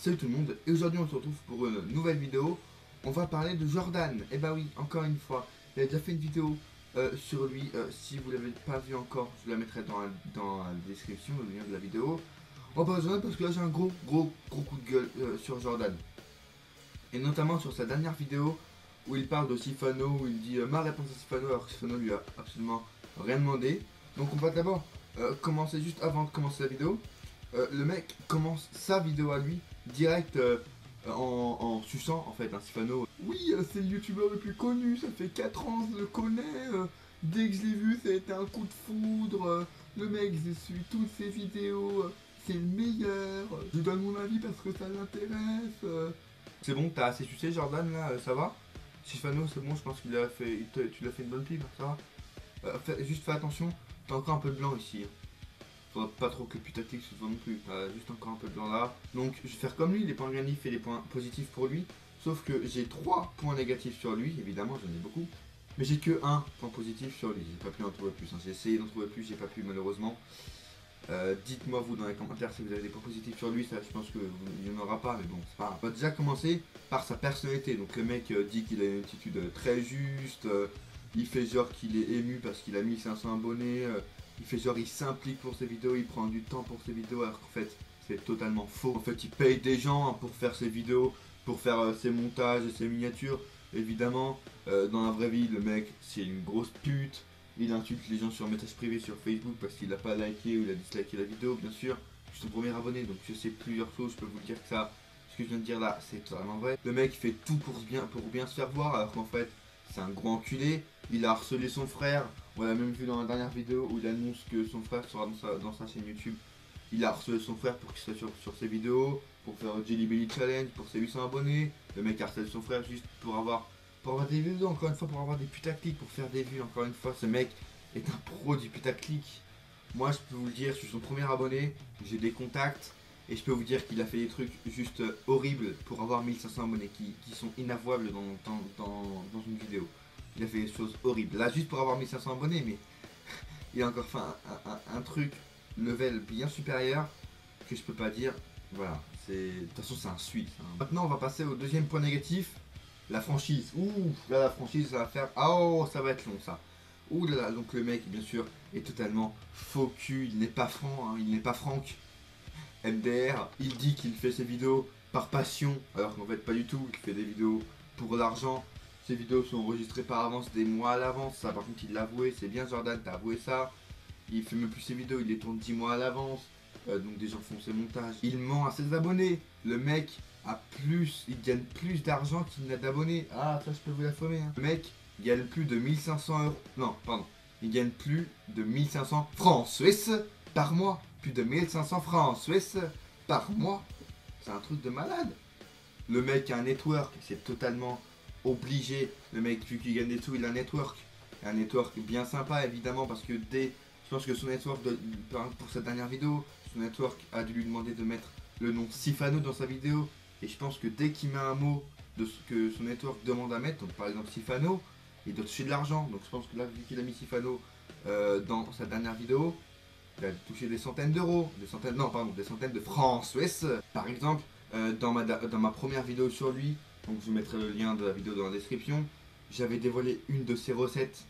Salut tout le monde, et aujourd'hui on se retrouve pour une nouvelle vidéo. On va parler de Jordan. Et bah oui, encore une fois, il a déjà fait une vidéo sur lui. Si vous l'avez pas vu encore, je la mettrai dans la description, le lien de la vidéo. On va parler de Jordan parce que là j'ai un gros coup de gueule sur Jordan. Et notamment sur sa dernière vidéo où il parle de Sifano, où il dit ma réponse à Sifano alors que Sifano lui a absolument rien demandé. Donc on va d'abord commencer juste avant de commencer la vidéo. Le mec commence sa vidéo à lui direct en suçant en fait un Sifano. Oui, c'est le youtubeur le plus connu, ça fait 4 ans je le connais. Dès que je l'ai vu, ça a été un coup de foudre. Le mec, je suis toutes ses vidéos, c'est le meilleur. Je donne mon avis parce que ça l'intéresse. C'est bon, t'as assez sucé Jordan là, ça va? Sifano, c'est bon, je pense qu'il a fait, tu l'as fait une bonne pub, ça va? Juste fais attention, t'as encore un peu de blanc ici. Faudra pas trop que le putaclic se voit non plus, juste encore un peu de blanc là. Donc je vais faire comme lui, les points négatifs et les points positifs pour lui. Sauf que j'ai 3 points négatifs sur lui, évidemment j'en ai beaucoup. Mais j'ai que un point positif sur lui, j'ai pas pu en trouver plus. Hein. J'ai essayé d'en trouver plus, j'ai pas pu malheureusement. Dites-moi vous dans les commentaires si vous avez des points positifs sur lui, ça je pense qu'il n'y en aura pas, mais bon c'est pas grave. On va déjà commencer par sa personnalité. Donc le mec dit qu'il a une attitude très juste, il fait genre qu'il est ému parce qu'il a 1500 abonnés. Il fait genre il s'implique pour ses vidéos, il prend du temps pour ses vidéos alors qu'en fait c'est totalement faux. En fait il paye des gens pour faire ses vidéos, pour faire ses montages et ses miniatures. Évidemment dans la vraie vie le mec c'est une grosse pute. Il insulte les gens sur message privé sur Facebook parce qu'il n'a pas liké ou il a disliké la vidéo bien sûr. Je suis son premier abonné donc je sais plusieurs choses, je peux vous dire que ça, ce que je viens de dire là c'est totalement vrai. Le mec fait tout pour bien se faire voir alors qu'en fait c'est un gros enculé. Il a harcelé son frère. On l'a même vu dans la dernière vidéo où il annonce que son frère sera dans sa chaîne YouTube. Il a harcelé son frère pour qu'il soit sur ses vidéos, pour faire Jelly Belly Challenge, pour ses 800 abonnés. Le mec harcèle son frère juste pour avoir des vidéos, encore une fois, pour avoir des putaclics, pour faire des vues, encore une fois. Ce mec est un pro du putaclic. Moi, je peux vous le dire, je suis son premier abonné, j'ai des contacts. Et je peux vous dire qu'il a fait des trucs juste horribles pour avoir 1500 abonnés qui sont inavouables dans une vidéo. Il a fait des choses horribles. Là, juste pour avoir 1500 abonnés, mais il a encore fait un truc level bien supérieur que je peux pas dire. Voilà, de toute façon, c'est un Suisse. Hein. Maintenant, on va passer au deuxième point négatif, la franchise. Ouh, là, la franchise, ça va faire. Oh, ça va être long, ça. Ouh là là, donc le mec, bien sûr, est totalement faux cul. Il n'est pas franc, hein, il n'est pas Franck. MDR, il dit qu'il fait ses vidéos par passion, alors qu'en fait, pas du tout. Il fait des vidéos pour l'argent. Ces vidéos sont enregistrées par avance des mois à l'avance, ça par contre il l'a avoué, c'est bien Jordan, t'as avoué ça. Il fait même plus ses vidéos, il les tourne 10 mois à l'avance, donc des gens font ses montages. Il ment à ses abonnés, le mec il gagne plus d'argent qu'il n'a d'abonnés. Ah ça je peux vous l'affirmer. Hein. Le mec gagne plus de 1500 euros, non pardon, il gagne plus de 1500 francs suisses par mois. Plus de 1500 francs suisses par mois, c'est un truc de malade. Le mec a un network, c'est totalement obligé. Le mec, vu qu'il gagne des sous, il a un network. Un network bien sympa, évidemment, parce que je pense que son network, pour sa dernière vidéo, son network a dû lui demander de mettre le nom Sifano dans sa vidéo. Et je pense que dès qu'il met un mot de ce que son network demande à mettre, donc par exemple Sifano, il doit toucher de l'argent. Donc je pense que là, vu qu'il a mis Sifano dans sa dernière vidéo, il a touché des centaines d'euros, des centaines de francs suisses. Par exemple, dans ma première vidéo sur lui, donc je vous mettrai le lien de la vidéo dans la description, j'avais dévoilé une de ses recettes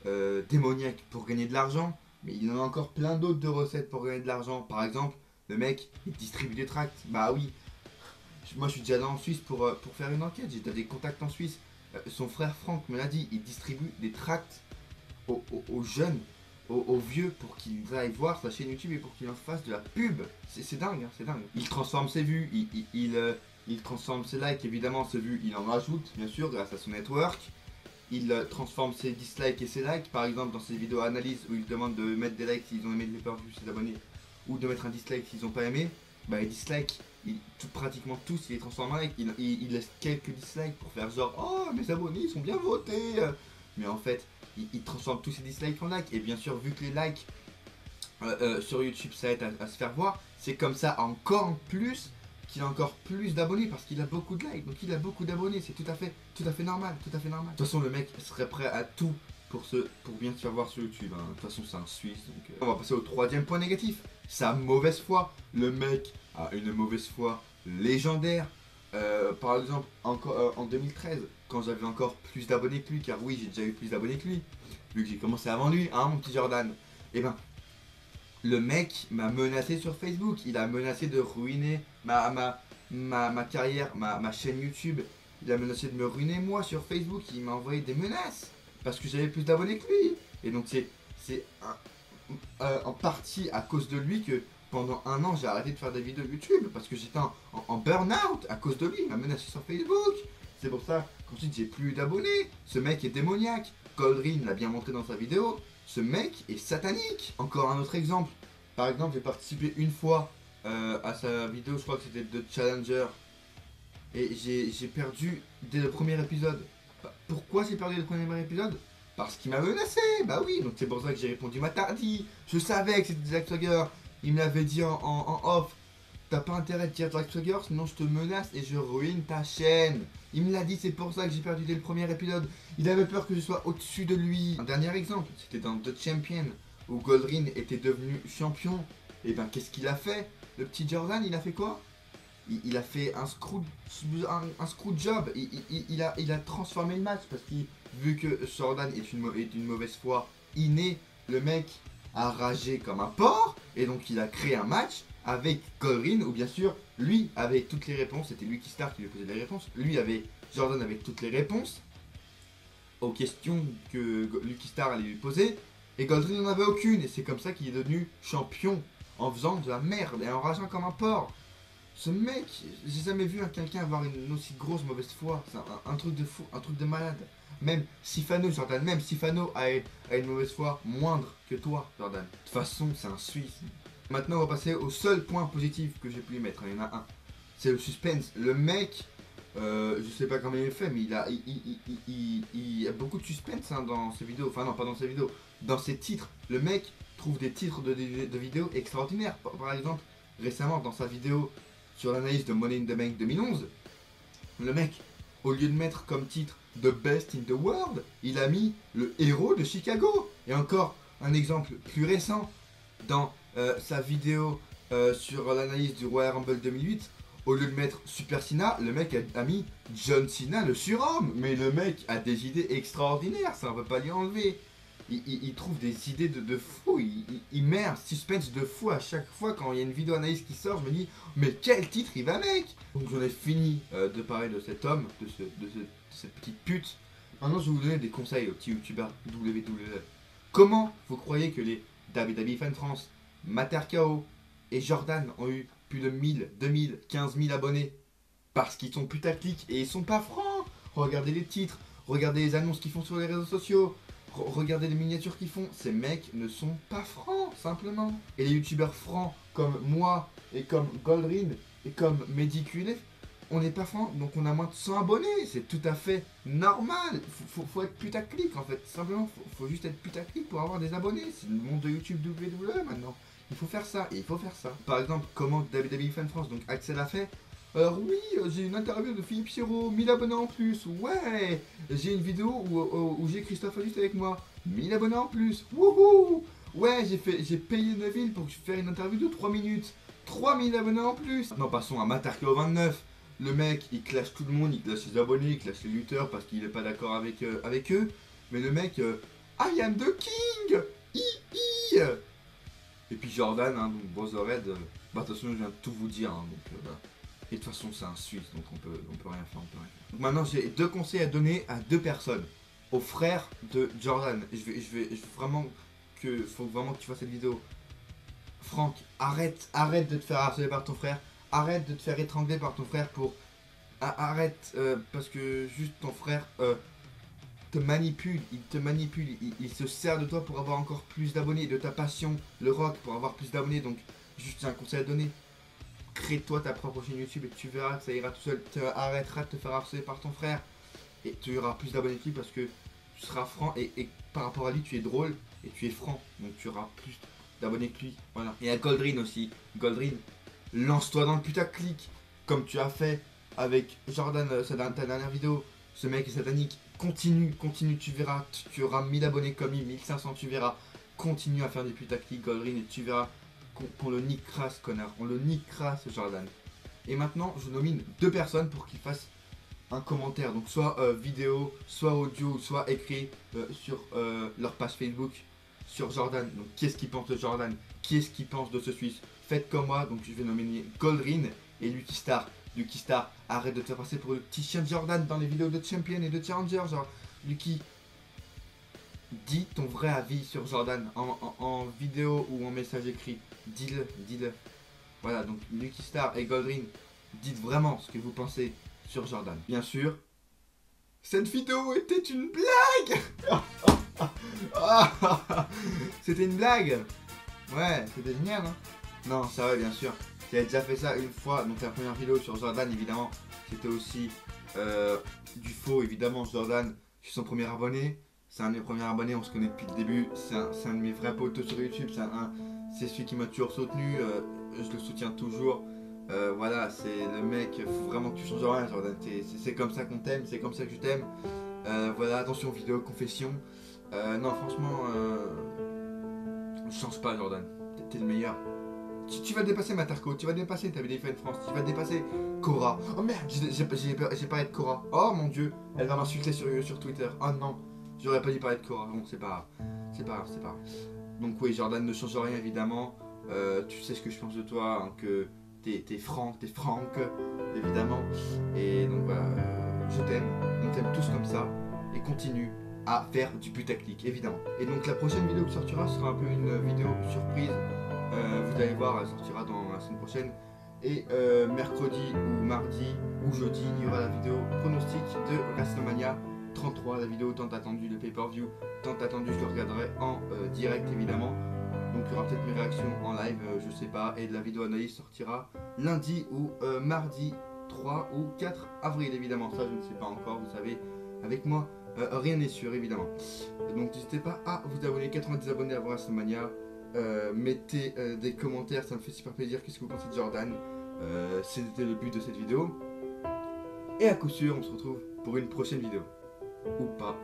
démoniaques pour gagner de l'argent, mais il y en a encore plein d'autres de recettes pour gagner de l'argent. Par exemple, le mec, il distribue des tracts. Bah oui, moi je suis déjà allé en Suisse pour faire une enquête, j'ai des contacts en Suisse. Son frère Franck me l'a dit, il distribue des tracts aux jeunes, aux vieux pour qu'ils aillent voir sa chaîne YouTube et pour qu'ils en fassent de la pub. C'est dingue, hein, c'est dingue. Il transforme ses vues, il transforme ses likes, évidemment ses vues, il en rajoute, bien sûr, grâce à son network. Il transforme ses dislikes et ses likes, par exemple dans ses vidéos analyse où il demande de mettre des likes s'ils ont aimé les pay-per-view, ses abonnés, ou de mettre un dislike s'ils n'ont pas aimé. Bah les dislikes, pratiquement tous, il les transforme en like. Il laisse quelques dislikes pour faire genre oh mes abonnés ils sont bien votés. Mais en fait, il transforme tous ses dislikes en likes. Et bien sûr, vu que les likes sur YouTube ça aide à se faire voir, c'est comme ça encore plus qu'il a encore plus d'abonnés parce qu'il a beaucoup de likes, donc il a beaucoup d'abonnés, c'est tout à fait normal, tout à fait normal. De toute façon le mec serait prêt à tout pour bien se faire voir sur YouTube, hein. De toute façon c'est un Suisse, donc on va passer au troisième point négatif, sa mauvaise foi. Le mec a une mauvaise foi légendaire. Par exemple, encore en 2013, quand j'avais encore plus d'abonnés que lui, car oui, j'ai déjà eu plus d'abonnés que lui, vu que j'ai commencé avant lui, hein, mon petit Jordan. Et ben, le mec m'a menacé sur Facebook. Il a menacé de ruiner ma carrière, ma chaîne YouTube. Il a menacé de me ruiner moi sur Facebook. Il m'a envoyé des menaces parce que j'avais plus d'abonnés que lui. Et donc c'est en partie à cause de lui que pendant un an j'ai arrêté de faire des vidéos YouTube parce que j'étais en burn-out à cause de lui. Il m'a menacé sur Facebook. C'est pour ça qu'ensuite j'ai plus d'abonnés. Ce mec est démoniaque. Goldrin l'a bien montré dans sa vidéo. Ce mec est satanique. Encore un autre exemple. Par exemple, j'ai participé une fois à sa vidéo, je crois que c'était The Challenger. Et j'ai perdu dès le premier épisode. Pourquoi j'ai perdu le premier épisode? Parce qu'il m'a menacé. Bah oui, donc c'est pour ça que j'ai répondu Matardi. Je savais que c'était Jack Swagger. Il me l'avait dit en off. T'as pas intérêt de dire Jack Swagger, sinon je te menace et je ruine ta chaîne. Il me l'a dit, c'est pour ça que j'ai perdu dès le premier épisode. Il avait peur que je sois au-dessus de lui. Un dernier exemple, c'était dans The Champion, où Goldrin était devenu champion. Et ben qu'est-ce qu'il a fait? Le petit Jordan, il a fait quoi? Il a fait un screw job. Il a transformé le match parce que vu que Jordan est une mauvaise foi innée, le mec a ragé comme un porc et donc il a créé un match avec Goldrin où bien sûr lui avait toutes les réponses. C'était Lucky Star qui lui posait les réponses. Jordan avait toutes les réponses aux questions que Lucky Star allait lui poser et Goldrin n'en avait aucune et c'est comme ça qu'il est devenu champion en faisant de la merde et en rageant comme un porc. Ce mec, j'ai jamais vu quelqu'un avoir une aussi grosse mauvaise foi. C'est un truc de fou, un truc de malade. Même Sifano, Jordan, même Sifano a une mauvaise foi moindre que toi, Jordan. De toute façon, c'est un Suisse. Maintenant, on va passer au seul point positif que j'ai pu y mettre. Il y en a un. C'est le suspense. Le mec, je sais pas comment il est fait, mais il y a beaucoup de suspense hein, dans ses vidéos. Enfin, non, pas dans ses vidéos. Dans ses titres. Le mec trouve des titres de vidéos extraordinaires. Par exemple, récemment, dans sa vidéo sur l'analyse de Money in the Bank 2011, le mec, au lieu de mettre comme titre The Best in the World, il a mis le héros de Chicago. Et encore un exemple plus récent, dans sa vidéo sur l'analyse du Royal Rumble 2008, au lieu de mettre Super Cena, le mec a mis John Cena le surhomme. Mais le mec a des idées extraordinaires, ça on peut pas lui enlever. Il trouve des idées de fou, il met un suspense de fou à chaque fois quand il y a une vidéo analyse qui sort, je me dis mais quel titre il va mec. Donc j'en ai fini de parler de cet homme, de cette petite pute. Maintenant je vais vous donner des conseils aux petits youtubeurs WWE. Comment vous croyez que les WWE Fan France, Materkao et Jordan ont eu plus de 1000, 2000, 15 000 abonnés? Parce qu'ils sont putaclic et ils sont pas francs. Regardez les titres, regardez les annonces qu'ils font sur les réseaux sociaux. Regardez les miniatures qu'ils font, ces mecs ne sont pas francs, simplement. Et les youtubeurs francs, comme moi, et comme Goldrin, et comme MediQLF, on n'est pas francs, donc on a moins de 100 abonnés, c'est tout à fait normal. Faut être putaclic en fait, simplement, faut juste être putaclic pour avoir des abonnés. C'est le monde de YouTube WWE maintenant. Il faut faire ça, et il faut faire ça. Par exemple, comment WWE Fan France, donc Axel a fait. Alors oui, j'ai une interview de Philippe Siro, 1000 abonnés en plus, ouais. J'ai une vidéo où j'ai Christophe Auguste avec moi, 1000 abonnés en plus, wouhou. Ouais, j'ai payé Neville pour faire une interview de 3 minutes, 3000 abonnés en plus. Maintenant passons à Matarkeo 29. Le mec, il clash tout le monde, il clash ses abonnés, il clash les lutteurs parce qu'il est pas d'accord avec eux. Mais le mec, I am the king. Hi. Et puis Jordan, hein, donc Brotherhead, bah de toute façon je viens de tout vous dire, hein, donc bah. Et de toute façon, c'est un Suisse, donc on peut rien faire, Donc maintenant, j'ai deux conseils à donner à deux personnes. Au frère de Jordan. Je vais vraiment faut vraiment que tu fasses cette vidéo. Franck, arrête de te faire harceler par ton frère. Arrête de te faire étrangler par ton frère arrête, parce que juste ton frère te manipule. Il te manipule. Il se sert de toi pour avoir encore plus d'abonnés. De ta passion, le rock, pour avoir plus d'abonnés. Donc, juste un conseil à donner. Crée-toi ta propre chaîne YouTube et tu verras que ça ira tout seul. Tu arrêteras de te faire harceler par ton frère et tu auras plus d'abonnés que lui parce que tu seras franc et par rapport à lui tu es drôle et tu es franc. Donc tu auras plus d'abonnés que lui. Voilà. Et à Goldrin aussi. Goldrin, lance-toi dans le putaclic comme tu as fait avec Jordan ta dernière vidéo. Ce mec est satanique. Continue, tu verras. Tu auras 1000 abonnés comme lui, 1500 tu verras. Continue à faire des putaclic Goldrin et tu verras. Qu'on le niquera ce connard, on le niquera ce Jordan. Et maintenant, je nomine 2 personnes pour qu'ils fassent un commentaire. Donc soit vidéo, soit audio, soit écrit sur leur page Facebook sur Jordan. Donc qu'est-ce qu'ils pensent de Jordan? Qu'est-ce qu'ils pensent de ce Suisse? Faites comme moi, donc je vais nominer Goldrin et Lucky Star. Lucky Star, arrête de te faire passer pour le petit chien de Jordan dans les vidéos de Champion et de Challenger. Genre, Lucky, dis ton vrai avis sur Jordan en vidéo ou en message écrit. Dis-le, dis-le. Voilà, donc Lucky Star et Goldrin, dites vraiment ce que vous pensez sur Jordan. Bien sûr, cette vidéo était une blague. C'était une blague. Ouais, c'était génial, hein. Non, ça va, bien sûr. J'avais déjà fait ça une fois, donc la première vidéo sur Jordan, évidemment, c'était aussi du faux, évidemment. Jordan, je suis son premier abonné. C'est un de mes premiers abonnés, on se connaît depuis le début. C'est un de mes vrais potos sur YouTube. C'est celui qui m'a toujours soutenu. Je le soutiens toujours. Voilà, c'est le mec, faut vraiment que tu changes rien, Jordan. C'est comme ça qu'on t'aime, c'est comme ça que je t'aime. Voilà, attention, vidéo, confession. Non, franchement, change pas, Jordan. T'es le meilleur. Tu vas dépasser Matarko, tu vas dépasser Tabitha France, tu vas dépasser Cora. Oh merde, j'ai parlé de Cora. Oh mon dieu, elle va m'insulter sur Twitter. Oh non, j'aurais pas dû parler de Cora. Bon, c'est pas grave. C'est pas grave, c'est pas grave. Donc oui, Jordan ne change rien, évidemment. Tu sais ce que je pense de toi, hein, que t'es franc, évidemment. Et donc voilà, je t'aime, on t'aime tous comme ça. Et continue à faire du putaclic, évidemment. Et donc la prochaine vidéo qui sortira sera un peu une vidéo surprise. Vous allez voir, elle sortira dans la semaine prochaine. Et mercredi ou mardi ou jeudi, il y aura la vidéo pronostic de WrestleMania 33, la vidéo tant attendue, le pay-per-view tant attendu, je le regarderai en direct évidemment. Donc il y aura peut-être mes réactions en live, je sais pas. Et la vidéo analyse sortira lundi ou mardi 3 ou 4 avril évidemment. Ça je ne sais pas encore, vous savez, avec moi rien n'est sûr évidemment. Donc n'hésitez pas à vous abonner, 90 abonnés à WrestleMania. Mettez des commentaires, ça me fait super plaisir. Qu'est-ce que vous pensez de Jordan? C'était le but de cette vidéo. Et à coup sûr, on se retrouve pour une prochaine vidéo. Ou pas.